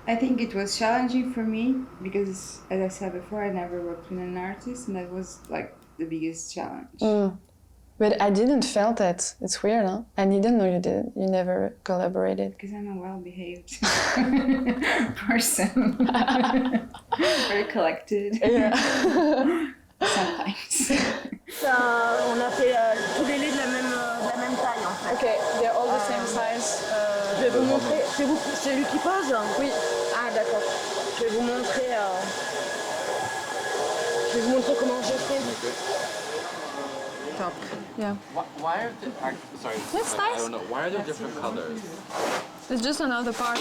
I think it was challenging for me because, as I said before, I never worked with an artist, and that was like the biggest challenge. But I didn't feel that. It's weird, huh? I didn't know you did. You never collaborated. Because I'm a well-behaved person. Very collected. Yeah. Sometimes. On a fait tous les laits de la même taille en fait. Okay, they're all the same size. Je vais vous montrer. C'est lui qui pose? Oui. Ah d'accord. Je vais vous montrer. Comment je fais. Top. Yeah. Why are the sorry? That's I nice. don't know. Why are there different colors? It's just another part.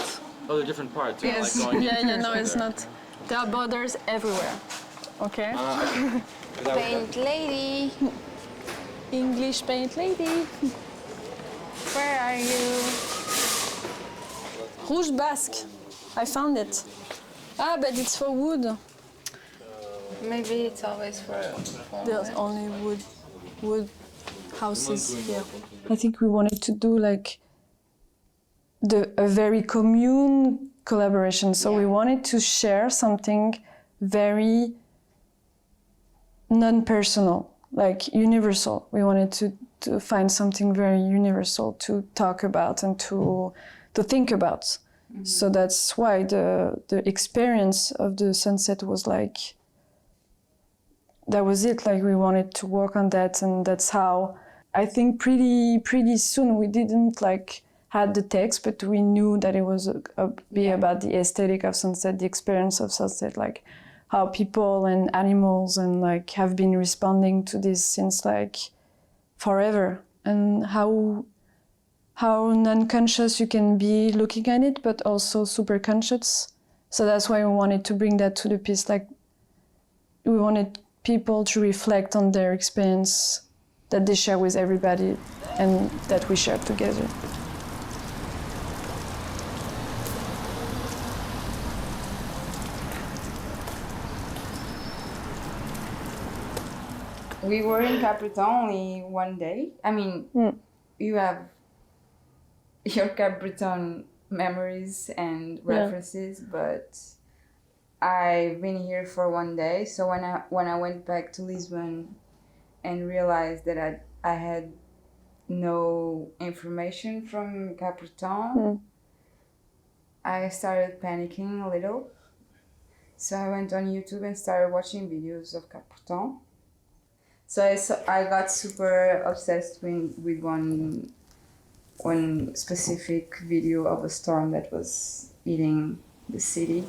Oh, they're different parts. Yes. Like going Yeah, no, together. it's not. There are borders everywhere. Okay. Paint lady. English paint lady. Where are you? Rouge Basque. I found it. Ah, but it's for wood. Maybe it's always for There's only wood houses here. I think we wanted to do like a very commune collaboration. So we wanted to share something very non-personal, like universal. We wanted to find something very universal to talk about and to think about. Mm-hmm. So that's why the experience of the sunset was like, that was it. Like we wanted to work on that, and that's how I think pretty soon we didn't like had the text, but we knew that it was about the aesthetic of sunset, the experience of sunset, like how people and animals and like have been responding to this since like forever, and how non-conscious you can be looking at it, but also super conscious. So that's why we wanted to bring that to the piece. Like we wanted people to reflect on their experience that they share with everybody and that we share together. We were in Capbreton only one day. I mean, you have your Capbreton memories and references, but I've been here for one day. So when I went back to Lisbon and realized that I had no information from Capbreton, I started panicking a little. So I went on YouTube and started watching videos of Capbreton. So I got super obsessed with one specific video of a storm that was eating the city.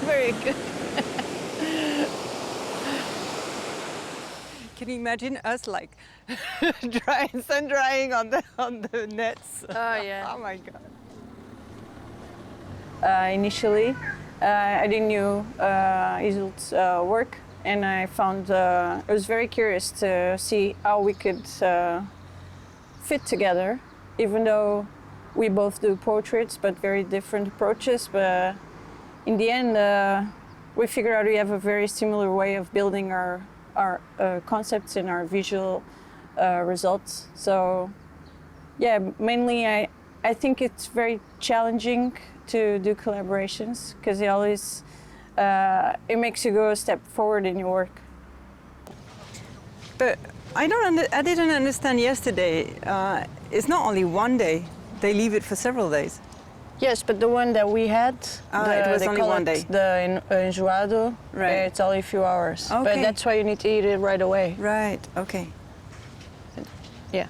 Very good. Can you imagine us like sun drying on the nets? Oh yeah. Oh my god. Initially, I didn't know Isolde's work, and I was very curious to see how we could fit together, even though we both do portraits, but very different approaches. But in the end, we figured out we have a very similar way of building our concepts and our visual results. So, yeah, mainly I think it's very challenging to do collaborations because it makes you go a step forward in your work. But I didn't understand yesterday. It's not only one day; they leave it for several days. Yes, but the one that we had, it was only one day. The enjoado, right. It's only a few hours. Okay. But that's why you need to eat it right away. Right. Okay. Yeah.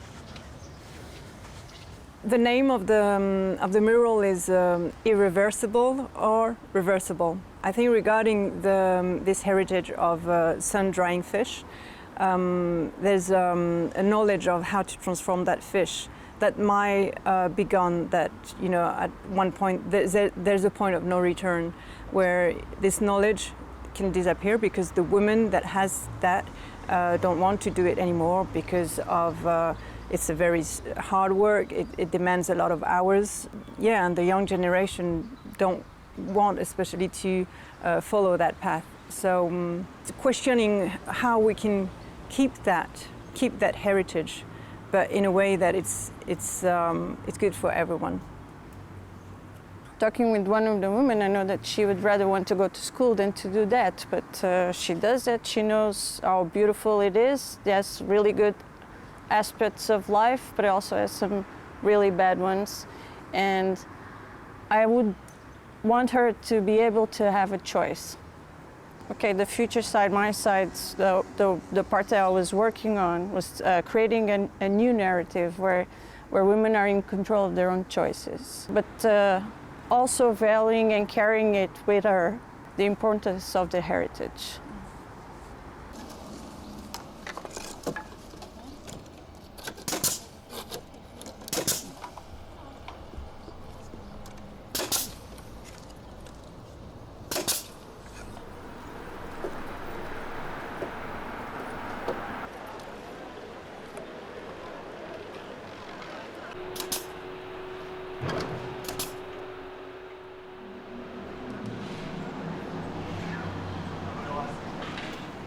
The name of the mural is Irreversible or Reversible. I think regarding this heritage of sun-drying fish, there's a knowledge of how to transform that fish that might be gone, that, you know, at one point there's a point of no return where this knowledge can disappear because the woman that has that don't want to do it anymore because of it's a very hard work, it demands a lot of hours. Yeah, and the young generation don't want especially to follow that path. So questioning how we can keep that heritage, but in a way that it's good for everyone. Talking with one of the women, I know that she would rather want to go to school than to do that, but she does it. She knows how beautiful it is. There's really good aspects of life, but it also has some really bad ones. And I would want her to be able to have a choice. Okay, the future side, my side, the part that I was working on was creating a new narrative where women are in control of their own choices. But also valuing and carrying it with her, the importance of the heritage.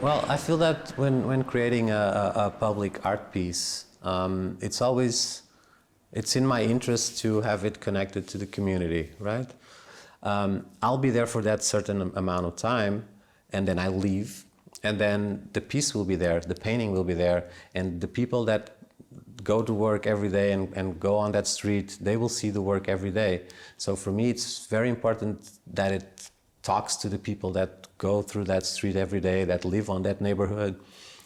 Well, I feel that when creating a public art piece, it's in my interest to have it connected to the community, right? I'll be there for that certain amount of time, and then I leave, and then the piece will be there, the painting will be there, and the people that go to work every day and go on that street, they will see the work every day. So for me, it's very important that it talks to the people that go through that street every day, that live on that neighborhood.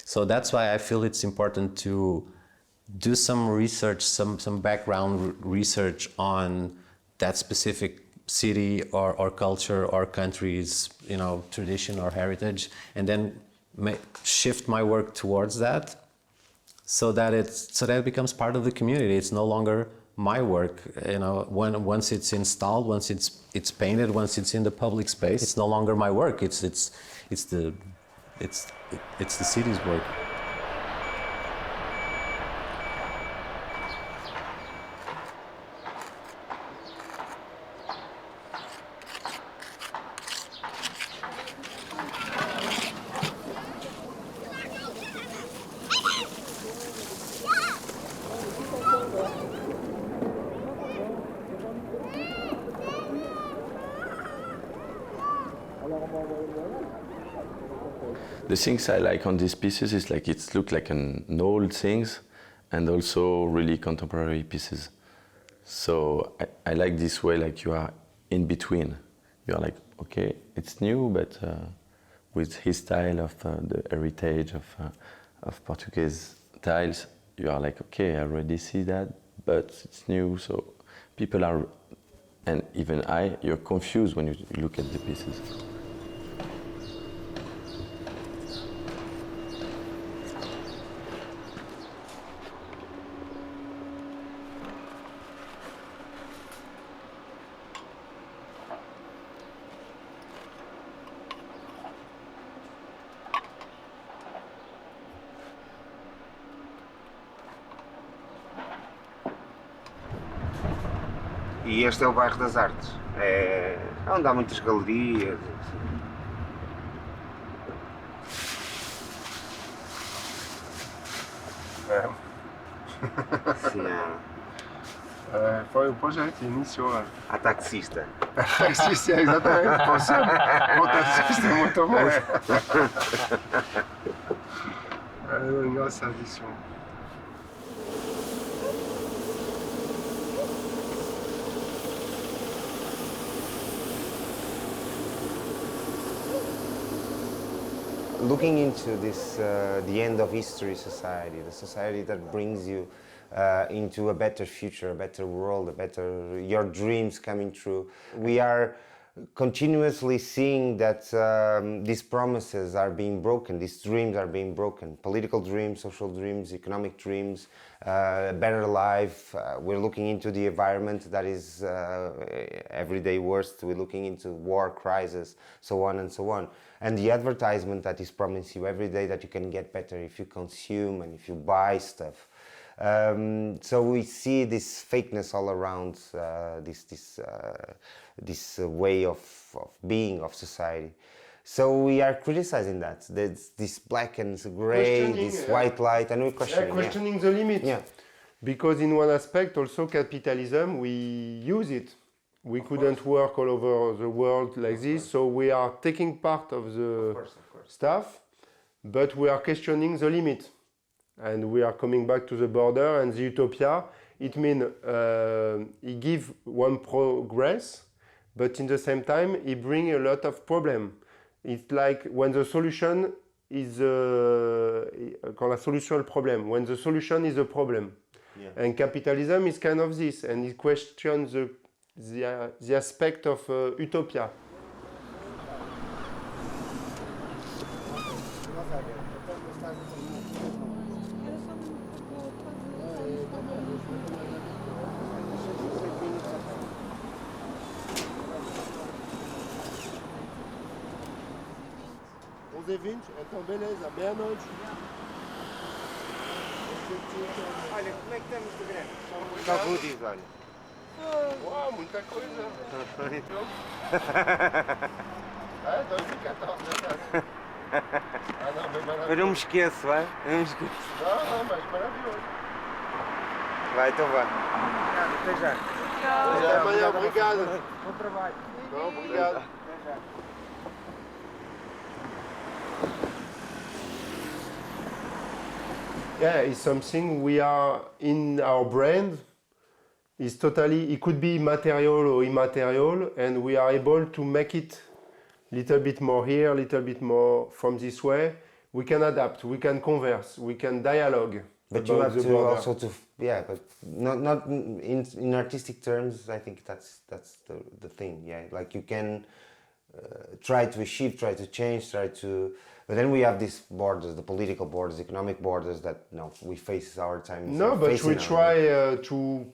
So that's why I feel it's important to do some research, some background research on that specific city or culture or country's, you know, tradition or heritage, and then shift my work towards that, so that it becomes part of the community. It's no longer my work, you know. Once it's installed, once it's painted, once it's in the public space, it's no longer my work. It's the city's work. The things I like on these pieces is like it looks like an old things and also really contemporary pieces. So I like this way, like you are in between. You are like, okay, it's new, but with his style of the heritage of Portuguese tiles, you are like, okay, I already see that, but it's new. So people are, and even you're confused when you look at the pieces. E este é o bairro das Artes, é onde há muitas galerias. Sim, foi o projeto, iniciou. A taxista. Taxista, exatamente. O taxista é muito bom. É engraçadíssimo. Looking into this, the end of history society, the society that brings you into a better future, a better world, your dreams coming true. We are continuously seeing that these promises are being broken, these dreams are being broken, political dreams, social dreams, economic dreams, a better life. We're looking into the environment that is every day worse. We're looking into war, crisis, so on and so on. And the advertisement that is promising you every day that you can get better if you consume and if you buy stuff. So we see this fakeness all around, this way of being of society. So we are criticizing that. There's this black and gray, this white light, and we're questioning. Questioning the limit. Yeah. Because in one aspect, also capitalism, we use it. We couldn't work all over the world like this, so we are taking part of the stuff, but we are questioning the limit. And we are coming back to the border and the utopia. It means he give one progress, but in the same time, he bring a lot of problem. It's like when the solution is quand la solution est le problème, when the solution is a problem. Yeah. And capitalism is kind of this, and it questions the aspect of utopia. Então beleza, meia-noite. Olha, como é que estamos de grande? Só goodies, olha. Uau, muita coisa. 2014, né? Ah, não, bem maravilhoso. Eu não me esqueço, vai? Eu não me esqueço. Não, mas maravilhoso. Vai, então vá. Até já. Até amanhã, obrigado. Bom trabalho. Não, obrigado. Até já. Yeah, it's something we are in our brand. It's totally, it could be material or immaterial, and we are able to make it a little bit more here, a little bit more from this way. We can adapt, we can converse, we can dialogue. But you have to also but not in artistic terms. I think that's the thing. Yeah, like you can try to achieve, try to change, but then we have these borders, the political borders, economic borders that we face our time. No, but we try to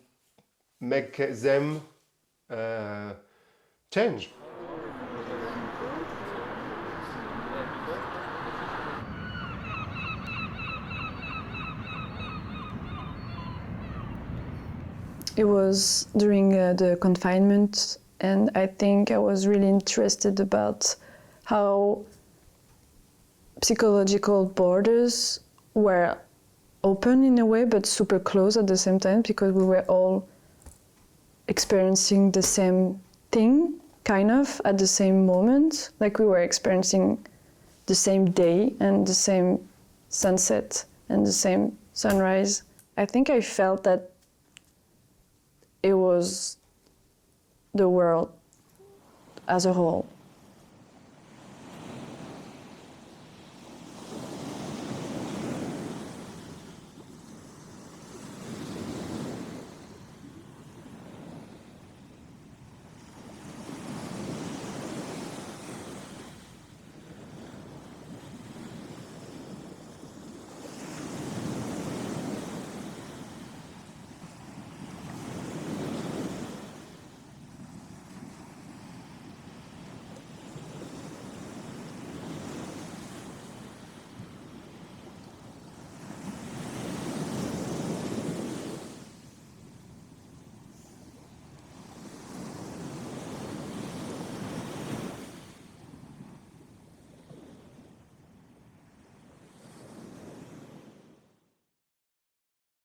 make them change. It was during the confinement, and I think I was really interested about how psychological borders were open in a way, but super close at the same time, because we were all experiencing the same thing, kind of, at the same moment. Like we were experiencing the same day and the same sunset and the same sunrise. I think I felt that it was the world as a whole.